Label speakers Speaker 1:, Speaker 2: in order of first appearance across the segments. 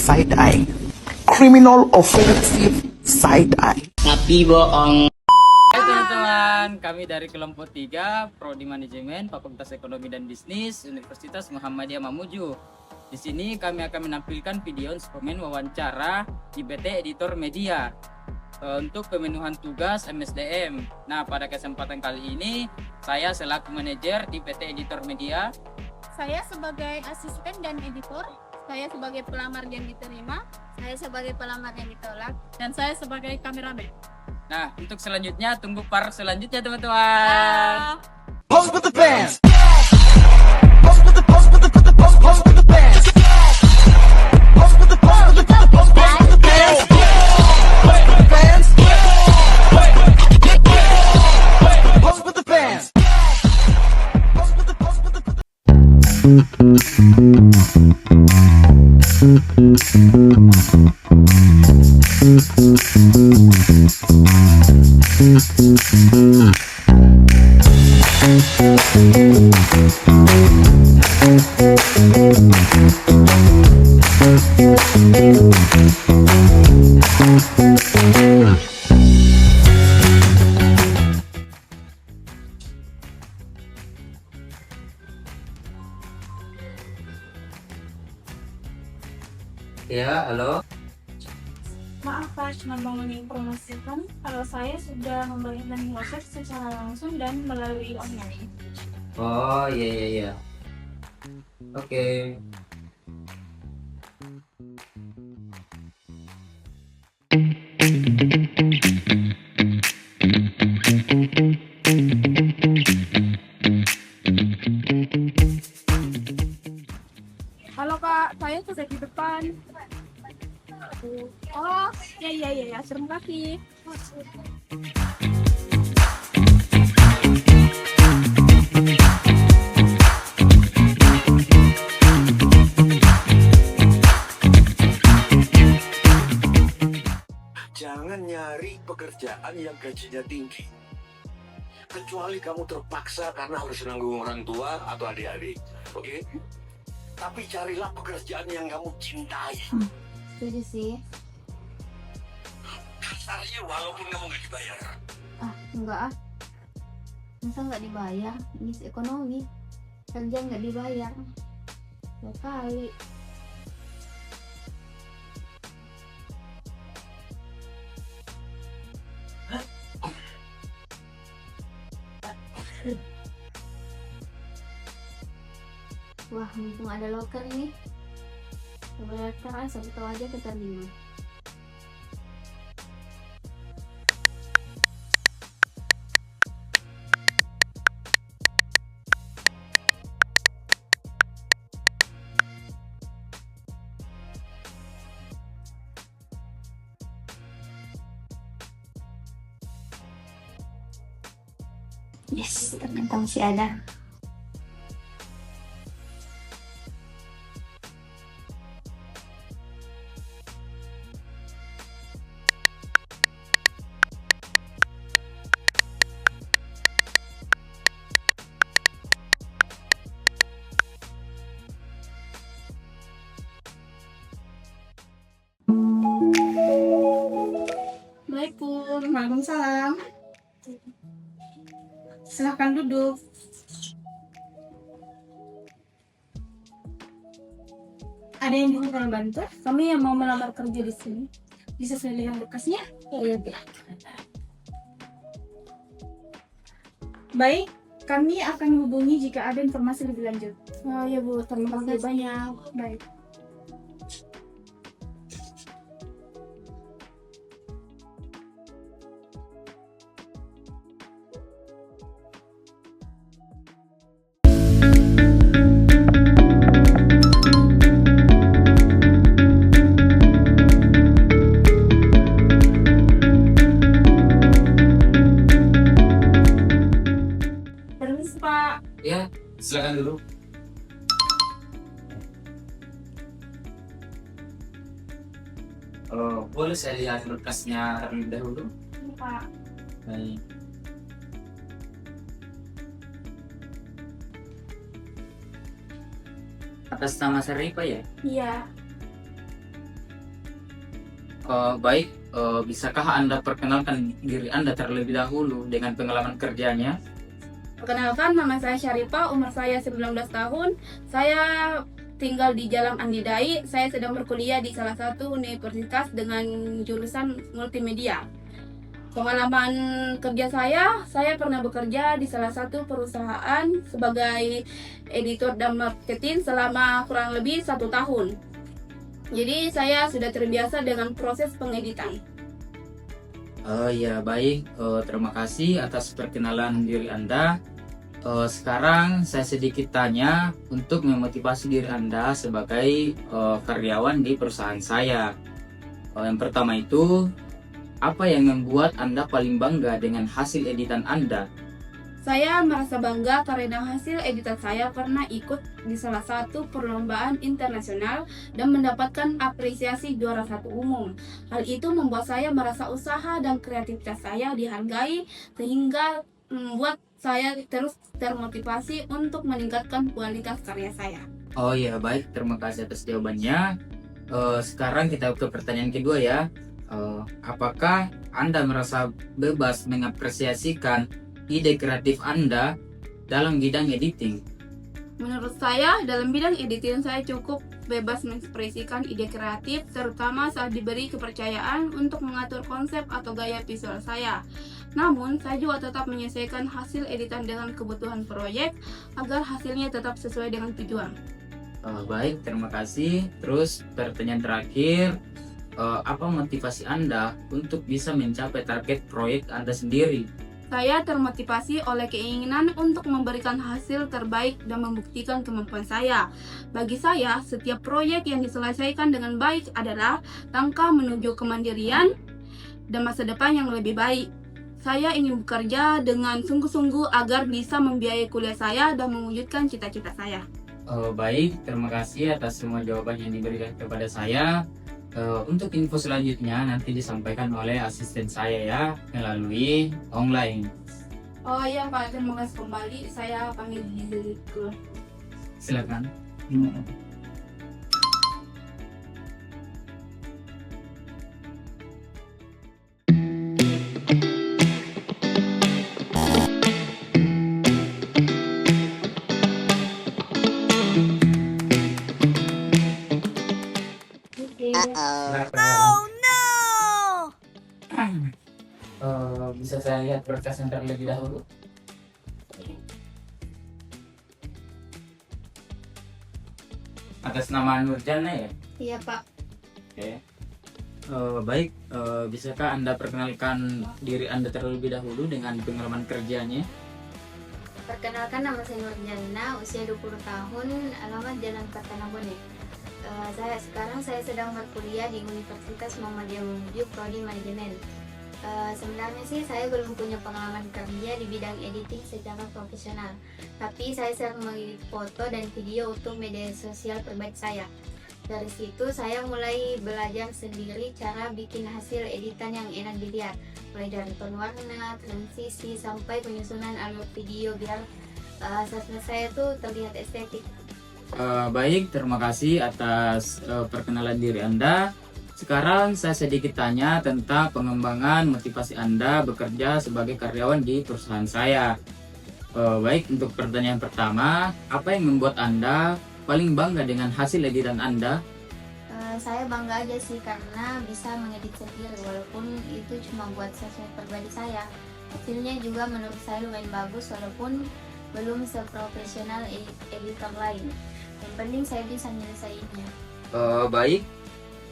Speaker 1: side eye. Criminal offensive side eye.
Speaker 2: Tapi bohong.
Speaker 3: Hai teman-teman, kami dari kelompok 3 Prodi Manajemen Fakultas Ekonomi dan Bisnis Universitas Muhammadiyah Mamuju. Di sini kami akan menampilkan video instrumen wawancara di PT Editor Media untuk pemenuhan tugas MSDM. Nah, pada kesempatan kali ini saya selaku manajer di PT Editor Media.
Speaker 4: Saya sebagai asisten dan editor. Saya sebagai pelamar yang diterima.
Speaker 5: Saya sebagai pelamar yang ditolak.
Speaker 4: Dan saya sebagai kameramen.
Speaker 3: Nah, untuk selanjutnya tunggu part selanjutnya teman-teman.
Speaker 1: Pose with the pants. Pose with the pose with the pose with the pose pose with the pants. Pose with the pose with the pose pose pose with the pants. Pose with the pants. Pose with the pants. Pose with the pose with the
Speaker 3: Ya, halo.
Speaker 4: Maaf Pak, cuma mau menginformasikan kalau saya sudah membayar proses secara langsung dan melalui online.
Speaker 3: Oh, iya. Oke.
Speaker 4: Halo Kak, saya sudah di depan. Oh, iya, terima kasih.
Speaker 6: Jangan nyari pekerjaan yang gajinya tinggi. Kecuali kamu terpaksa karena harus nanggung orang tua atau adik-adik. Oke? Tapi carilah pekerjaan yang kamu cintai.
Speaker 5: Setuju sih.
Speaker 6: Kasarnya walaupun kamu nggak dibayar.
Speaker 5: Enggak ah. Masa nggak dibayar? Ini ekonomi. Kerja nggak dibayar. 2 kali. Wah, mumpung ada loker nih. Coba daftar ah, siapa tahu aja keterima. Yes, ternyata masih ada.
Speaker 4: Assalamualaikum. Waalaikumsalam. Silahkan duduk. Ada yang bisa saya bantu? Kami yang mau melamar kerja di sini. Bisa saya lihat berkasnya?
Speaker 5: Iya, Bu.
Speaker 4: Baik, kami akan hubungi jika ada informasi lebih lanjut. Oh iya Bu, terima kasih banyak. Baik. Permisi Pak.
Speaker 3: Ya, silakan dulu. Boleh saya lihat berkasnya terlebih dahulu?
Speaker 4: Ini, Pak.
Speaker 3: Baik. Atas nama Syarifah ya?
Speaker 4: Iya.
Speaker 3: Baik, bisakah Anda perkenalkan diri Anda terlebih dahulu dengan pengalaman kerjanya?
Speaker 2: Perkenalkan, nama saya Syarifah, umur saya 19 tahun. Saya tinggal di Jalan Andi Dai. Saya sedang berkuliah di salah satu universitas dengan jurusan multimedia. Pengalaman kerja saya pernah bekerja di salah satu perusahaan sebagai editor dan marketing selama kurang lebih 1 tahun. Jadi saya sudah terbiasa dengan proses pengeditan.
Speaker 3: Ya baik, terima kasih atas perkenalan diri Anda. Sekarang saya sedikit tanya untuk memotivasi diri Anda sebagai karyawan di perusahaan saya. Yang pertama itu, apa yang membuat Anda paling bangga dengan hasil editan Anda?
Speaker 2: Saya merasa bangga karena hasil editan saya pernah ikut di salah satu perlombaan internasional dan mendapatkan apresiasi juara 1 umum. Hal itu membuat saya merasa usaha dan kreativitas saya dihargai sehingga membuat saya terus termotivasi untuk meningkatkan kualitas karya saya.
Speaker 3: Oh ya baik, terima kasih atas jawabannya. Sekarang kita ke pertanyaan kedua ya. Apakah Anda merasa bebas mengapresiasikan ide kreatif Anda dalam bidang editing?
Speaker 2: Menurut saya, dalam bidang editing saya cukup bebas mengekspresikan ide kreatif, terutama saat diberi kepercayaan untuk mengatur konsep atau gaya visual saya. Namun, saya juga tetap menyesuaikan hasil editan dengan kebutuhan proyek agar hasilnya tetap sesuai dengan tujuan.
Speaker 3: Baik, terima kasih. Terus pertanyaan terakhir, apa motivasi Anda untuk bisa mencapai target proyek Anda sendiri?
Speaker 2: Saya termotivasi oleh keinginan untuk memberikan hasil terbaik dan membuktikan kemampuan saya. Bagi saya, setiap proyek yang diselesaikan dengan baik adalah langkah menuju kemandirian dan masa depan yang lebih baik. Saya ingin bekerja dengan sungguh-sungguh agar bisa membiayai kuliah saya dan mewujudkan cita-cita saya.
Speaker 3: Baik, terima kasih atas semua jawaban yang diberikan kepada saya. Untuk info selanjutnya nanti disampaikan oleh asisten saya ya melalui online.
Speaker 2: Oh iya Pak, terima kasih kembali. Saya panggil dulu.
Speaker 3: Silakan. Bisa saya lihat berkasnya terlebih dahulu? Atas nama Nurjana ya?
Speaker 5: Iya Pak.
Speaker 3: Oke. Baik, bisakah Anda perkenalkan diri Anda terlebih dahulu dengan pengalaman kerjanya?
Speaker 5: Perkenalkan, nama saya Nurjana, usia 20 tahun, alamat Jalan Kartanabone. Saya sedang berkuliah di Universitas Muhammadiyah Mamuju, Prodi Manajemen. Sebenarnya sih saya belum punya pengalaman kerja di bidang editing secara profesional, tapi saya sering mengedit foto dan video untuk media sosial pribadi saya. Dari situ saya mulai belajar sendiri cara bikin hasil editan yang enak dilihat, mulai dari tone warna, transisi, sampai penyusunan alur video biar sosmed saya tuh terlihat estetik.
Speaker 3: Baik, terima kasih atas perkenalan diri Anda. Sekarang saya sedikit tanya tentang pengembangan motivasi Anda bekerja sebagai karyawan di perusahaan saya. Baik, untuk pertanyaan pertama, apa yang membuat Anda paling bangga dengan hasil editan Anda?
Speaker 5: Saya bangga aja sih karena bisa mengedit sendiri, walaupun itu cuma buat sosmed pribadi saya. Hasilnya juga menurut saya lumayan bagus walaupun belum seprofesional editor lain. Yang penting saya bisa menyelesaikannya.
Speaker 3: Baik,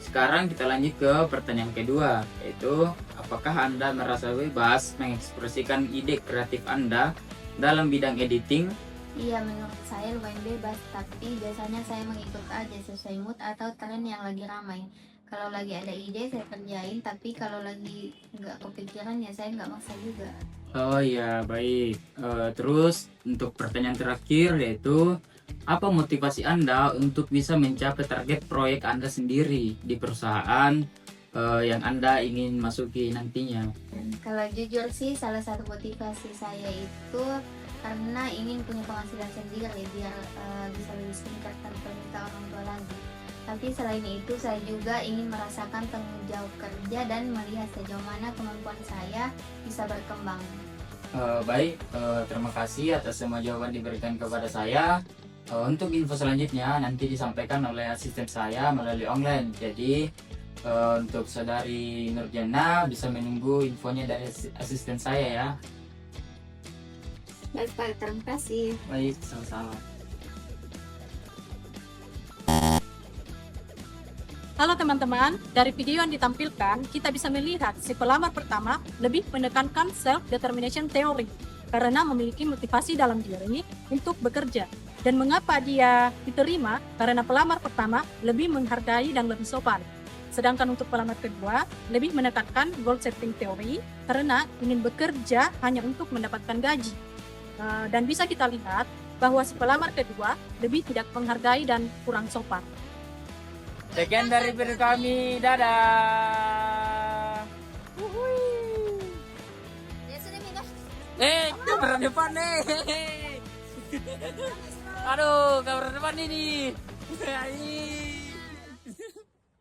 Speaker 3: sekarang kita lanjut ke pertanyaan kedua, yaitu apakah Anda merasa bebas mengekspresikan ide kreatif Anda dalam bidang editing?
Speaker 5: Iya, menurut saya lumayan bebas, tapi biasanya saya mengikut aja sesuai mood atau tren yang lagi ramai. Kalau lagi ada ide saya kerjain, tapi kalau lagi nggak kepikiran ya saya nggak maksa juga.
Speaker 3: Oh ya, baik. Terus untuk pertanyaan terakhir, yaitu apa motivasi Anda untuk bisa mencapai target proyek Anda sendiri di perusahaan yang Anda ingin masuki nantinya?
Speaker 5: Kalau jujur sih, salah satu motivasi saya itu karena ingin punya penghasilan sendiri biar bisa lebih singkat tanpa minta orang tua lagi. Tapi selain itu saya juga ingin merasakan tanggung jawab kerja dan melihat sejauh mana kemampuan saya bisa berkembang.
Speaker 3: Baik, terima kasih atas semua jawaban diberikan kepada saya. Untuk info selanjutnya nanti disampaikan oleh asisten saya melalui online. Jadi untuk saudari Nurjana bisa menunggu infonya dari asisten saya ya.
Speaker 5: Baik Pak, terima kasih.
Speaker 3: Baik, sama-sama.
Speaker 7: Halo teman-teman, dari video yang ditampilkan, kita bisa melihat si pelamar pertama lebih menekankan self-determination theory karena memiliki motivasi dalam diri untuk bekerja. Dan mengapa dia diterima? Karena pelamar pertama lebih menghargai dan lebih sopan. Sedangkan untuk pelamar kedua, lebih menekankan goal setting theory karena ingin bekerja hanya untuk mendapatkan gaji. Dan bisa kita lihat bahwa si pelamar kedua lebih tidak menghargai dan kurang sopan.
Speaker 3: Sekian dari video kami, dadah. Kamera depan nih. Aduh, kamera depan ini.